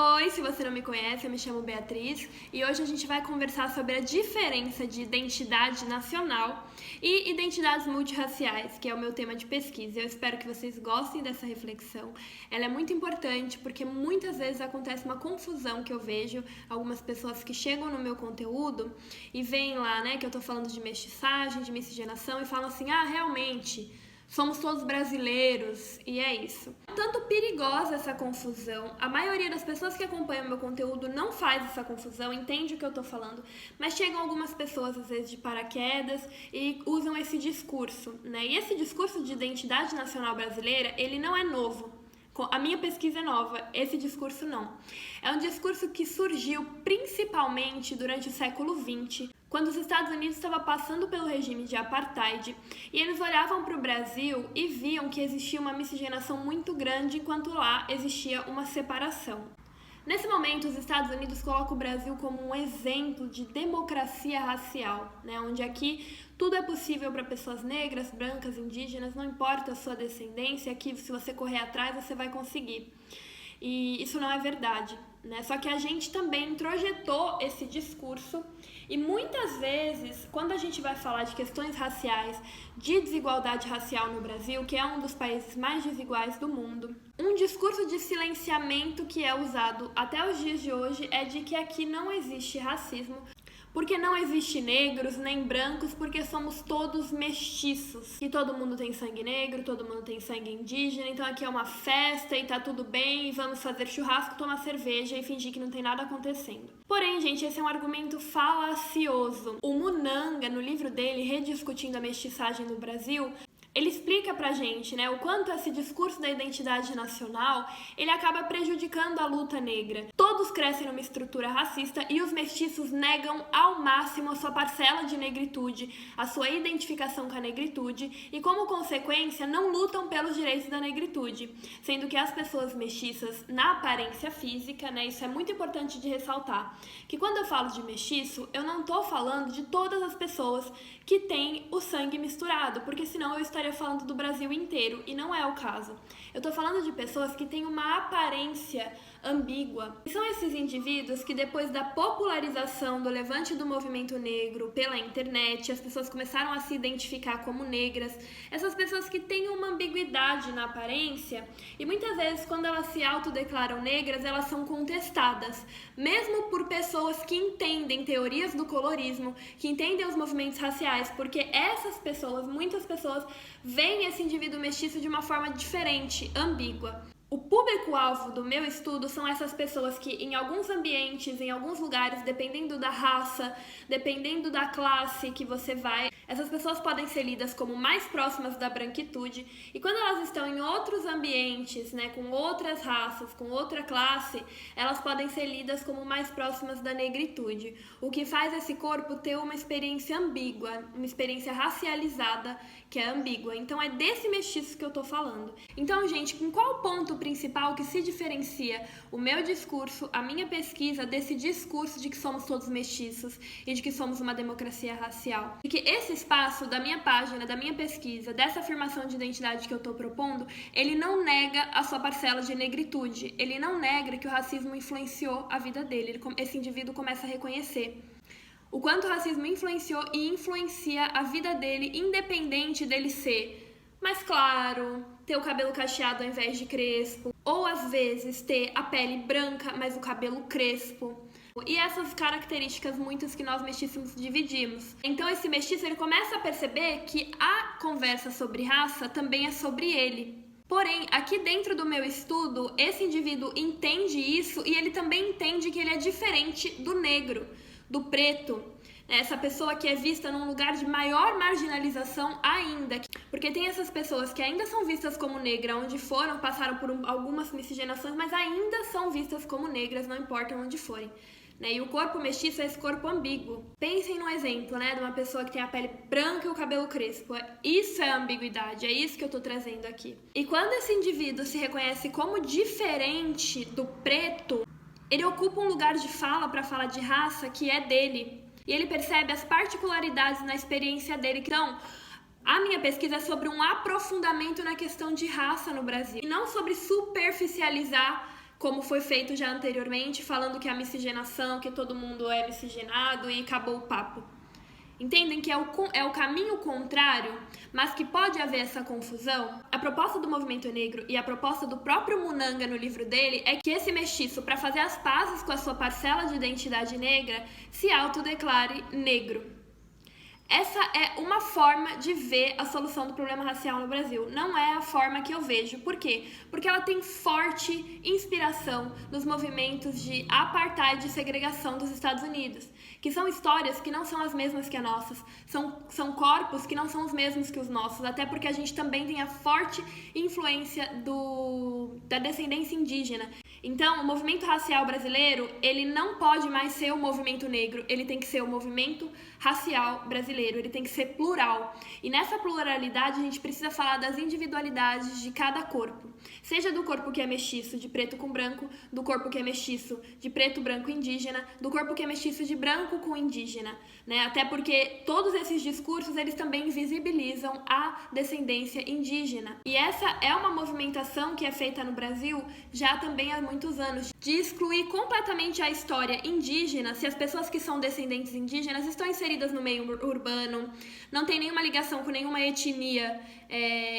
Oi, se você não me conhece, eu me chamo Beatriz e hoje a gente vai conversar sobre a diferença de identidade nacional e identidades multirraciais, que é o meu tema de pesquisa. Eu espero que vocês gostem dessa reflexão. Ela é muito importante porque muitas vezes acontece uma confusão que eu vejo, algumas pessoas que chegam no meu conteúdo e veem lá, né, que eu tô falando de mestiçagem, de miscigenação e falam assim, realmente, somos todos brasileiros, e é isso. Tanto perigosa essa confusão, a maioria das pessoas que acompanham meu conteúdo não faz essa confusão, entende o que eu tô falando, mas chegam algumas pessoas, às vezes, de paraquedas e usam esse discurso, né? E esse discurso de identidade nacional brasileira, ele não é novo. A minha pesquisa é nova, esse discurso não. É um discurso que surgiu principalmente durante o século XX, quando os Estados Unidos estavam passando pelo regime de apartheid e eles olhavam para o Brasil e viam que existia uma miscigenação muito grande, enquanto lá existia uma separação. Nesse momento, os Estados Unidos colocam o Brasil como um exemplo de democracia racial, né? Onde aqui tudo é possível para pessoas negras, brancas, indígenas, não importa a sua descendência, aqui se você correr atrás você vai conseguir. E isso não é verdade, né? Só que a gente também introjetou esse discurso e muitas vezes, quando a gente vai falar de questões raciais, de desigualdade racial no Brasil, que é um dos países mais desiguais do mundo, um discurso de silenciamento que é usado até os dias de hoje é de que aqui não existe racismo, porque não existe negros nem brancos, porque somos todos mestiços. E todo mundo tem sangue negro, todo mundo tem sangue indígena, então aqui é uma festa e tá tudo bem, e vamos fazer churrasco, tomar cerveja e fingir que não tem nada acontecendo. Porém, gente, esse é um argumento falacioso. O Munanga, no livro dele, Rediscutindo a Mestiçagem no Brasil, ele explica pra gente, né, o quanto esse discurso da identidade nacional, ele acaba prejudicando a luta negra. Todos crescem numa estrutura racista e os mestiços negam ao máximo a sua parcela de negritude, a sua identificação com a negritude e, como consequência, não lutam pelos direitos da negritude. Sendo que as pessoas mestiças, na aparência física, né, isso é muito importante de ressaltar, que quando eu falo de mestiço, eu não tô falando de todas as pessoas que têm o sangue misturado, porque senão eu estaria falando do Brasil inteiro, e não é o caso. Eu tô falando de pessoas que têm uma aparência ambígua. E são esses indivíduos que, depois da popularização do levante do movimento negro pela internet, as pessoas começaram a se identificar como negras, essas pessoas que têm uma ambiguidade na aparência, e muitas vezes quando elas se autodeclaram negras, elas são contestadas, mesmo por pessoas que entendem teorias do colorismo, que entendem os movimentos raciais, porque essas pessoas, muitas pessoas, veem esse indivíduo mestiço de uma forma diferente, ambígua. O público-alvo do meu estudo são essas pessoas que, em alguns ambientes, em alguns lugares, dependendo da raça, dependendo da classe que você vai, essas pessoas podem ser lidas como mais próximas da branquitude, e quando elas estão em outros ambientes, né, com outras raças, com outra classe, elas podem ser lidas como mais próximas da negritude, o que faz esse corpo ter uma experiência ambígua, uma experiência racializada que é ambígua. Então é desse mestiço que eu tô falando. Então, gente, com qual ponto principal que se diferencia o meu discurso, a minha pesquisa, desse discurso de que somos todos mestiços e de que somos uma democracia racial? E que esse espaço da minha página, da minha pesquisa, dessa afirmação de identidade que eu tô propondo, ele não nega a sua parcela de negritude, ele não nega que o racismo influenciou a vida dele, esse indivíduo começa a reconhecer o quanto o racismo influenciou e influencia a vida dele, independente dele ser mais claro, ter o cabelo cacheado ao invés de crespo, ou às vezes ter a pele branca, mas o cabelo crespo. E essas características muitas que nós mestiços dividimos. Então esse mestiço, ele começa a perceber que a conversa sobre raça também é sobre ele. Porém, aqui dentro do meu estudo, esse indivíduo entende isso e ele também entende que ele é diferente do negro, do preto, essa pessoa que é vista num lugar de maior marginalização ainda, porque tem essas pessoas que ainda são vistas como negras, onde foram, passaram por algumas miscigenações, mas ainda são vistas como negras, não importa onde forem. E o corpo mestiço é esse corpo ambíguo. Pensem num exemplo, de uma pessoa que tem a pele branca e o cabelo crespo. Isso é ambiguidade, é isso que eu tô trazendo aqui. E quando esse indivíduo se reconhece como diferente do preto, ele ocupa um lugar de fala para falar de raça que é dele. E ele percebe as particularidades na experiência dele. Então, a minha pesquisa é sobre um aprofundamento na questão de raça no Brasil. E não sobre superficializar como foi feito já anteriormente, falando que é a miscigenação, que todo mundo é miscigenado e acabou o papo. Entendem que é o caminho contrário, mas que pode haver essa confusão? A proposta do movimento negro e a proposta do próprio Munanga no livro dele é que esse mestiço, para fazer as pazes com a sua parcela de identidade negra, se autodeclare negro. Essa é uma forma de ver a solução do problema racial no Brasil. Não é a forma que eu vejo. Por quê? Porque ela tem forte inspiração nos movimentos de apartheid e segregação dos Estados Unidos, que são histórias que não são as mesmas que as nossas, são corpos que não são os mesmos que os nossos, até porque a gente também tem a forte influência da descendência indígena. Então, o movimento racial brasileiro, ele não pode mais ser o movimento negro, ele tem que ser o movimento racial brasileiro, ele tem que ser plural. E nessa pluralidade, a gente precisa falar das individualidades de cada corpo. Seja do corpo que é mestiço, de preto com branco, do corpo que é mestiço, de preto, branco e indígena, do corpo que é mestiço de branco com indígena, né? Até porque todos esses discursos, eles também visibilizam a descendência indígena. E essa é uma movimentação que é feita no Brasil já também há muitos anos, de excluir completamente a história indígena se as pessoas que são descendentes indígenas estão inseridas no meio urbano, não tem nenhuma ligação com nenhuma etnia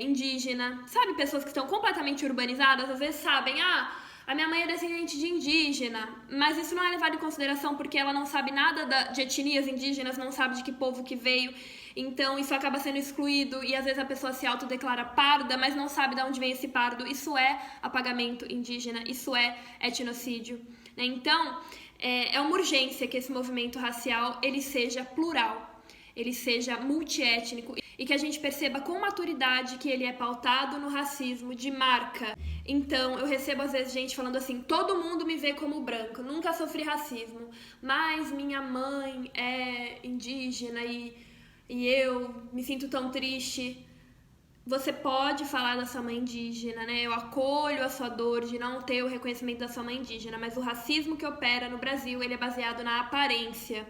indígena, sabe? Pessoas que estão completamente urbanizadas, às vezes sabem, a minha mãe é descendente de indígena, mas isso não é levado em consideração porque ela não sabe nada de etnias indígenas, não sabe de que povo que veio, então isso acaba sendo excluído e às vezes a pessoa se autodeclara parda, mas não sabe de onde vem esse pardo. Isso é apagamento indígena, isso é etnocídio, né? Então, é uma urgência que esse movimento racial ele seja plural, ele seja multiétnico e que a gente perceba com maturidade que ele é pautado no racismo de marca. Então, eu recebo às vezes gente falando assim, todo mundo me vê como branco, nunca sofri racismo, mas minha mãe é indígena e eu me sinto tão triste. Você pode falar da sua mãe indígena, né? Eu acolho a sua dor de não ter o reconhecimento da sua mãe indígena, mas o racismo que opera no Brasil, ele é baseado na aparência.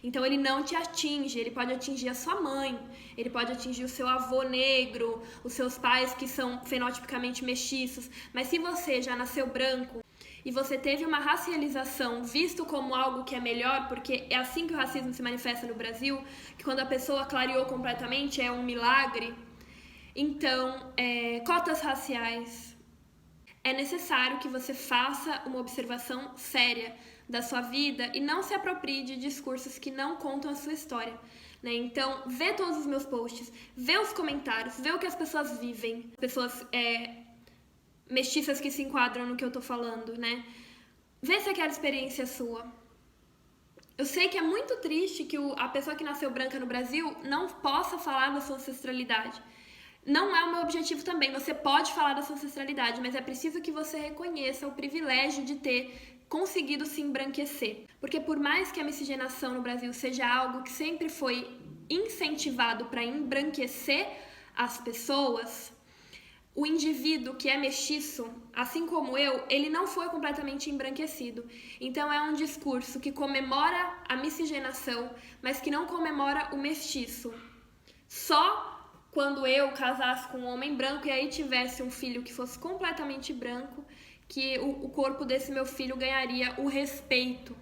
Então ele não te atinge, ele pode atingir a sua mãe, ele pode atingir o seu avô negro, os seus pais que são fenotipicamente mestiços, mas se você já nasceu branco e você teve uma racialização visto como algo que é melhor, porque é assim que o racismo se manifesta no Brasil, que quando a pessoa clareou completamente é um milagre, então cotas raciais. É necessário que você faça uma observação séria da sua vida e não se aproprie de discursos que não contam a sua história, né? Então, vê todos os meus posts, vê os comentários, vê o que as pessoas vivem, pessoas mestiças que se enquadram no que eu tô falando, né? Vê se aquela experiência é sua. Eu sei que é muito triste que a pessoa que nasceu branca no Brasil não possa falar da sua ancestralidade. Não é o meu objetivo também, você pode falar da sua ancestralidade, mas é preciso que você reconheça o privilégio de ter conseguido se embranquecer. Porque por mais que a miscigenação no Brasil seja algo que sempre foi incentivado para embranquecer as pessoas, o indivíduo que é mestiço, assim como eu, ele não foi completamente embranquecido. Então é um discurso que comemora a miscigenação, mas que não comemora o mestiço. Só quando eu casasse com um homem branco e aí tivesse um filho que fosse completamente branco, que o corpo desse meu filho ganharia o respeito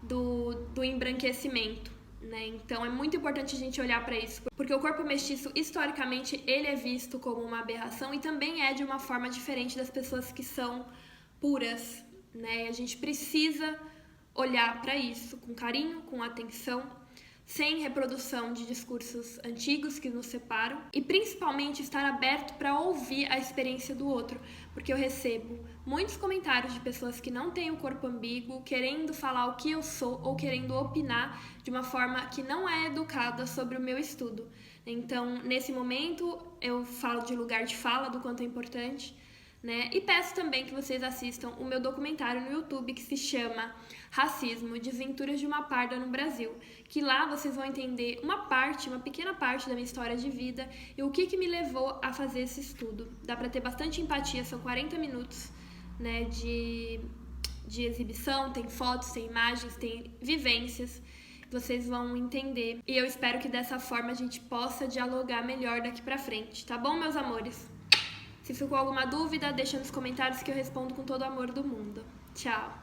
do embranquecimento, né? Então é muito importante a gente olhar para isso, porque o corpo mestiço, historicamente, ele é visto como uma aberração e também é de uma forma diferente das pessoas que são puras, né? E a gente precisa olhar para isso com carinho, com atenção, sem reprodução de discursos antigos que nos separam e principalmente estar aberto para ouvir a experiência do outro, porque eu recebo muitos comentários de pessoas que não têm o corpo ambíguo, querendo falar o que eu sou ou querendo opinar de uma forma que não é educada sobre o meu estudo. Então, nesse momento, eu falo de lugar de fala, do quanto é importante, né? E peço também que vocês assistam o meu documentário no YouTube que se chama Racismo, Desventuras de uma Parda no Brasil, que lá vocês vão entender uma pequena parte da minha história de vida e o que me levou a fazer esse estudo. Dá para ter bastante empatia, são 40 minutos, né, de exibição, tem fotos, tem imagens, tem vivências, vocês vão entender. E eu espero que dessa forma a gente possa dialogar melhor daqui pra frente, tá bom, meus amores? Se ficou alguma dúvida, deixa nos comentários que eu respondo com todo o amor do mundo. Tchau!